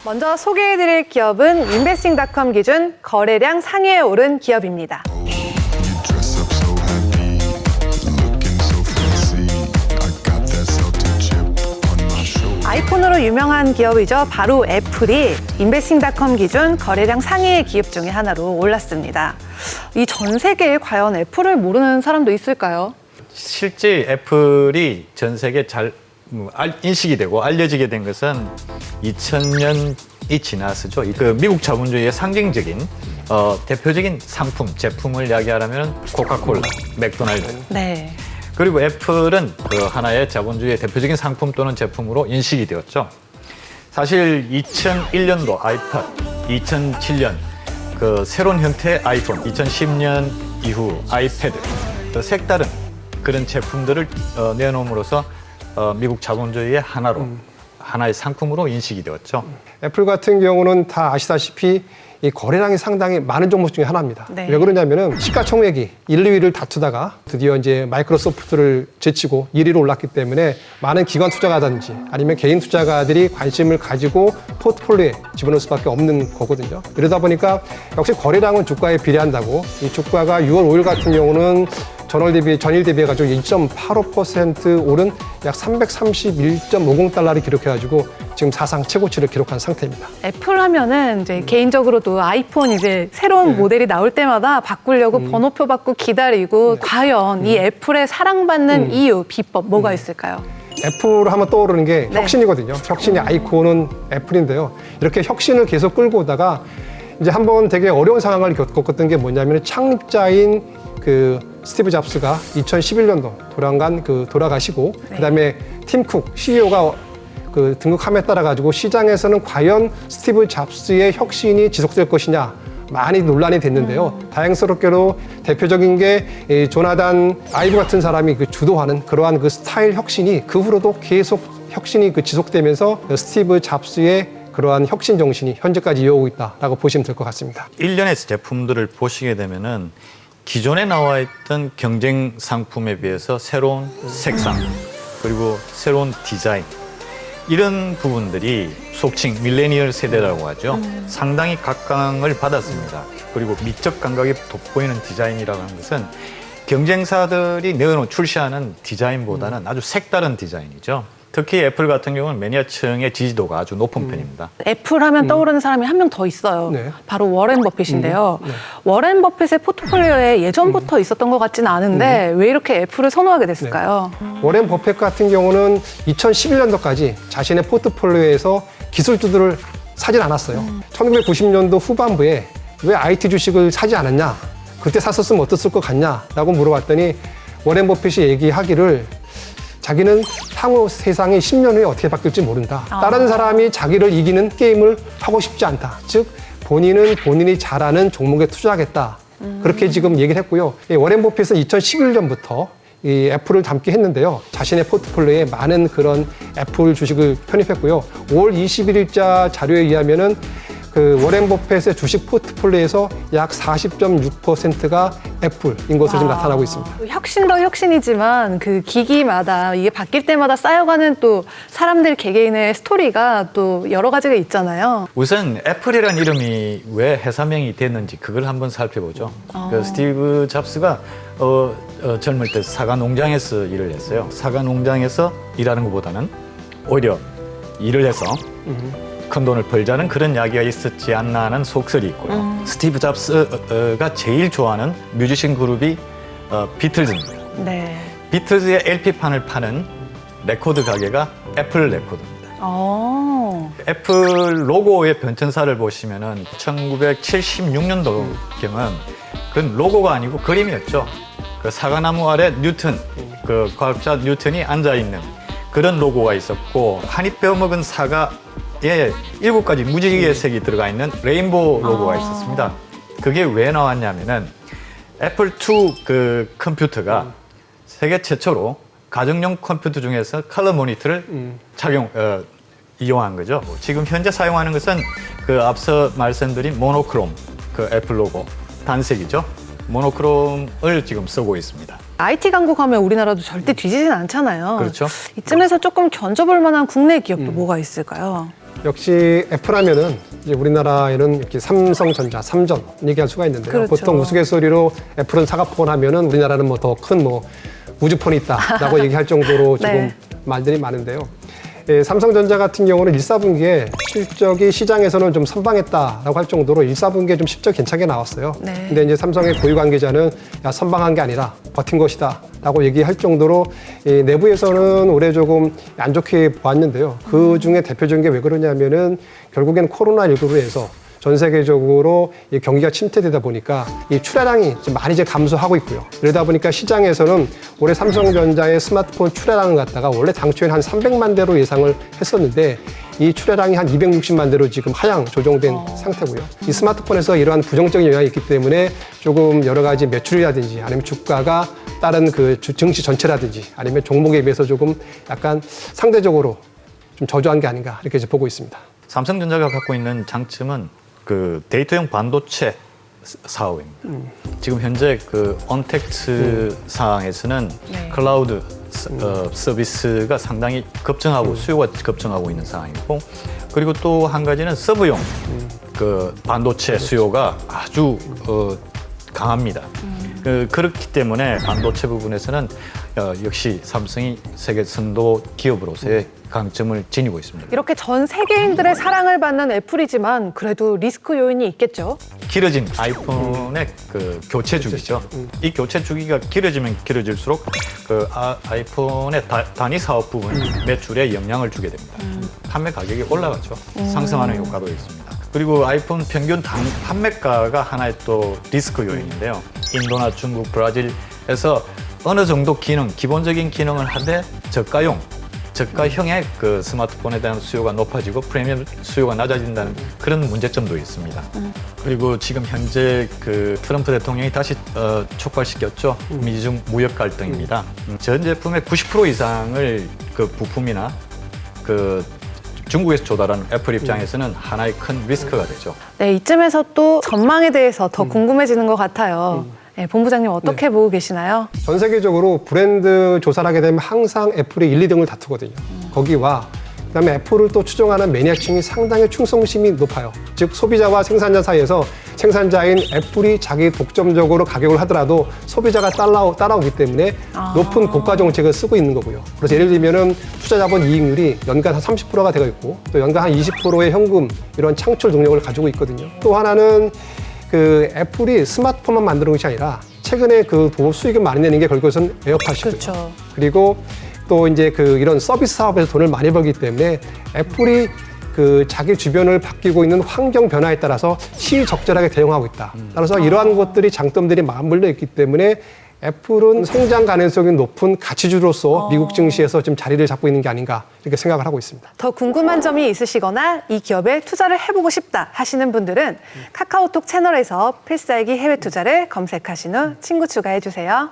먼저 소개해드릴 기업은 인베스팅닷컴 기준 거래량 상위에 오른 기업입니다. Dress up so happy, looking so fancy. I got that salted chip on my shoulder. 아이폰으로 유명한 기업이죠. 바로 애플이 인베스팅닷컴 기준 거래량 상위의 기업 중에 하나로 올랐습니다. 이 전 세계에 과연 애플을 모르는 사람도 있을까요? 실제 애플이 전 세계에 잘 인식이 되고 알려지게 된 것은 2000년이 지나서죠. 그 미국 자본주의의 상징적인 대표적인 상품, 제품을 이야기하려면 코카콜라, 맥도날드. 네. 그리고 애플은 그 하나의 자본주의의 대표적인 상품 또는 제품으로 인식이 되었죠. 사실 2001년도 아이팟, 2007년 그 새로운 형태의 아이폰, 2010년 이후 아이패드, 또 색다른 그런 제품들을 내놓음으로써 미국 자본주의의 하나의 상품으로 인식이 되었죠. 애플 같은 경우는 다 아시다시피 이 거래량이 상당히 많은 종목 중에 하나입니다. 네. 왜 그러냐면은 시가총액이 1, 2위를 다투다가 드디어 이제 마이크로소프트를 제치고 1위로 올랐기 때문에 많은 기관 투자가든지 아니면 개인 투자가들이 관심을 가지고 포트폴리오에 집어넣을 수밖에 없는 거거든요. 이러다 보니까 역시 거래량은 주가에 비례한다고 이 주가가 6월 5일 같은 경우는 전일 대비해가지고 2.85% 오른 약 331.50달러를 기록해가지고 지금 사상 최고치를 기록한 상태입니다. 애플 하면은 이제 개인적으로도 아이폰 이제 새로운 모델이 나올 때마다 바꾸려고 번호표 받고 기다리고 과연 이 애플의 사랑받는 이유, 비법 뭐가 있을까요? 애플 하면 떠오르는 게 네. 혁신이거든요. 혁신의 아이콘은 애플인데요. 이렇게 혁신을 계속 끌고 오다가 이제 한번 되게 어려운 상황을 겪었던 게 뭐냐면 창립자인 그 스티브 잡스가 2011년도 돌아가시고 그다음에 팀 쿡 CEO가 그 등극함에 따라 가지고 시장에서는 과연 스티브 잡스의 혁신이 지속될 것이냐 많이 논란이 됐는데요. 다행스럽게도 대표적인 게 이 조나단 아이브 같은 사람이 그 주도하는 그러한 그 스타일 혁신이 그 후로도 계속 혁신이 지속되면서 스티브 잡스의 그러한 혁신 정신이 현재까지 이어오고 있다라고 보시면 될 것 같습니다. 일련의 제품들을 보시게 되면은 기존에 나와 있던 경쟁 상품에 비해서 새로운 색상 그리고 새로운 디자인 이런 부분들이 속칭 밀레니얼 세대라고 하죠. 상당히 각광을 받았습니다. 그리고 미적 감각이 돋보이는 디자인이라고 하는 것은 경쟁사들이 출시하는 디자인보다는 아주 색다른 디자인이죠. 특히 애플 같은 경우는 매니아층의 지지도가 아주 높은 편입니다. 애플 하면 떠오르는 사람이 한 명 더 있어요. 네. 바로 워렌 버핏인데요. 워렌 버핏의 포트폴리오에 예전부터 있었던 것 같지는 않은데 왜 이렇게 애플을 선호하게 됐을까요? 워렌 버핏 같은 경우는 2011년도까지 자신의 포트폴리오에서 기술주들을 사질 않았어요. 1990년도 후반부에 왜 IT 주식을 사지 않았냐? 그때 샀었으면 어땠을 것 같냐? 라고 물어봤더니 워렌 버핏이 얘기하기를 자기는 향후 세상이 10년 후에 어떻게 바뀔지 모른다. 다른 사람이 자기를 이기는 게임을 하고 싶지 않다. 즉 본인은 본인이 잘하는 종목에 투자하겠다. 그렇게 지금 얘기를 했고요. 워렌 버핏은 2011년부터 이 애플을 담게 했는데요. 자신의 포트폴리오에 많은 그런 애플 주식을 편입했고요. 5월 21일자 자료에 의하면은 그 워렌 버핏의 주식 포트폴리오에서 약 40.6%가 애플인 것으로 지금 나타나고 있습니다. 혁신도 혁신이지만 그 기기마다 이게 바뀔 때마다 쌓여가는 또 사람들 개개인의 스토리가 또 여러 가지가 있잖아요. 우선 애플이라는 이름이 왜 회사명이 됐는지 그걸 한번 살펴보죠. 그 스티브 잡스가 젊을 때 사과 농장에서 일을 했어요. 사과 농장에서 일하는 것보다는 오히려 일을 해서 큰 돈을 벌자는 그런 이야기가 있었지 않나 하는 속설이 있고요. 스티브 잡스가 제일 좋아하는 뮤지션 그룹이 비틀즈입니다. 네. 비틀즈의 LP판을 파는 레코드 가게가 애플 레코드입니다. 애플 로고의 변천사를 보시면은 1976년도경은 그건 로고가 아니고 그림이었죠. 그 사과나무 아래 뉴턴, 그 과학자 뉴턴이 앉아있는 그런 로고가 있었고 한 입 베어먹은 사과에 7가지 무지개의 색이 들어가 있는 레인보우 로고가 있었습니다. 그게 왜 나왔냐면은 애플2 그 컴퓨터가 세계 최초로 가정용 컴퓨터 중에서 컬러 모니터를 이용한 거죠. 지금 현재 사용하는 것은 그 앞서 말씀드린 모노크롬 그 애플 로고 단색이죠. 모노크롬을 지금 쓰고 있습니다. IT 강국하면 우리나라도 절대 뒤지진 않잖아요. 그렇죠. 이쯤에서 조금 견져볼 만한 국내 기업도 뭐가 있을까요? 역시 애플하면은 이제 우리나라에는 이렇게 삼성전자, 삼전 얘기할 수가 있는데요. 그렇죠. 보통 우스갯소리로 애플은 사과폰 하면은 우리나라는 뭐 더 큰 뭐 우주폰이 있다라고 얘기할 정도로 지금 네. 말들이 많은데요. 예, 삼성전자 같은 경우는 1, 4분기에 실적이 시장에서는 좀 선방했다라고 할 정도로 1, 4분기에 좀 실적 괜찮게 나왔어요. 네. 근데 이제 삼성의 고위 관계자는 야, 선방한 게 아니라 버틴 것이다라고 얘기할 정도로 내부에서는 올해 조금 안 좋게 보았는데요. 그 중에 대표적인 게 왜 그러냐면은 결국엔 코로나19로 해서 전 세계적으로 이 경기가 침체되다 보니까 이 출하량이 좀 많이 이제 감소하고 있고요. 그러다 보니까 시장에서는 올해 삼성전자의 스마트폰 출하량을 갖다가 원래 당초에는 한 300만 대로 예상을 했었는데 이 출하량이 한 260만 대로 지금 하향 조정된 상태고요. 이 스마트폰에서 이러한 부정적인 영향이 있기 때문에 조금 여러 가지 매출이라든지 아니면 주가가 다른 그 증시 전체라든지 아니면 종목에 비해서 조금 약간 상대적으로 좀 저조한 게 아닌가 이렇게 이제 보고 있습니다. 삼성전자가 갖고 있는 장점은 그 데이터형 반도체 사업입니다. 지금 현재 그 언택트 사항에서는 네. 클라우드 서비스가 상당히 급증하고 수요가 급증하고 있는 상황이고, 그리고 또 한 가지는 서브용 그 반도체 수요가 아주 강합니다. 그렇기 때문에 반도체 부분에서는 역시 삼성이 세계 선도 기업으로서의 강점을 지니고 있습니다. 이렇게 전 세계인들의 사랑을 받는 애플이지만 그래도 리스크 요인이 있겠죠. 길어진 아이폰의 그 교체 주기죠. 이 교체 주기가 길어지면 길어질수록 그 아이폰의 단위 사업 부분 매출에 영향을 주게 됩니다. 판매 가격이 올라가죠. 상승하는 효과도 있습니다. 그리고 아이폰 평균 판매가가 하나의 또 리스크 요인인데요. 인도나 중국, 브라질에서 어느 정도 기본적인 기능을 하되 저가형의 그 스마트폰에 대한 수요가 높아지고 프리미엄 수요가 낮아진다는 그런 문제점도 있습니다. 그리고 지금 현재 그 트럼프 대통령이 다시 촉발시켰죠. 미중 무역 갈등입니다. 전 제품의 90% 이상을 그 부품이나 그 중국에서 조달하는 애플 입장에서는 하나의 큰 리스크가 되죠. 네, 이쯤에서 또 전망에 대해서 더 궁금해지는 것 같아요. 네, 본부장님 어떻게 보고 계시나요? 전 세계적으로 브랜드 조사를 하게 되면 항상 애플이 1, 2등을 다투거든요. 거기와 그다음에 애플을 또 추종하는 매니아층이 상당히 충성심이 높아요. 즉 소비자와 생산자 사이에서 생산자인 애플이 자기 독점적으로 가격을 하더라도 소비자가 따라오기 때문에 높은 고가 정책을 쓰고 있는 거고요. 그래서 예를 들면은 투자 자본 이익률이 연간 한 30%가 되어 있고 또 연간 한 20%의 현금 이런 창출 능력을 가지고 있거든요. 또 하나는 그 애플이 스마트폰만 만드는 것이 아니라 최근에 그 보급 수익을 많이 내는 게 결국은 에어팟이고요. 그렇죠. 그리고 또 이제 그 이런 서비스 사업에서 돈을 많이 벌기 때문에 애플이 그 자기 주변을 바뀌고 있는 환경 변화에 따라서 시의적절하게 대응하고 있다. 따라서 이러한 것들이 장점들이 맞물려 있기 때문에 애플은 성장 가능성이 높은 가치주로서 미국 증시에서 지금 자리를 잡고 있는 게 아닌가 이렇게 생각을 하고 있습니다. 더 궁금한 점이 있으시거나 이 기업에 투자를 해보고 싶다 하시는 분들은 카카오톡 채널에서 필살기 해외 투자를 검색하신 후 친구 추가해 주세요.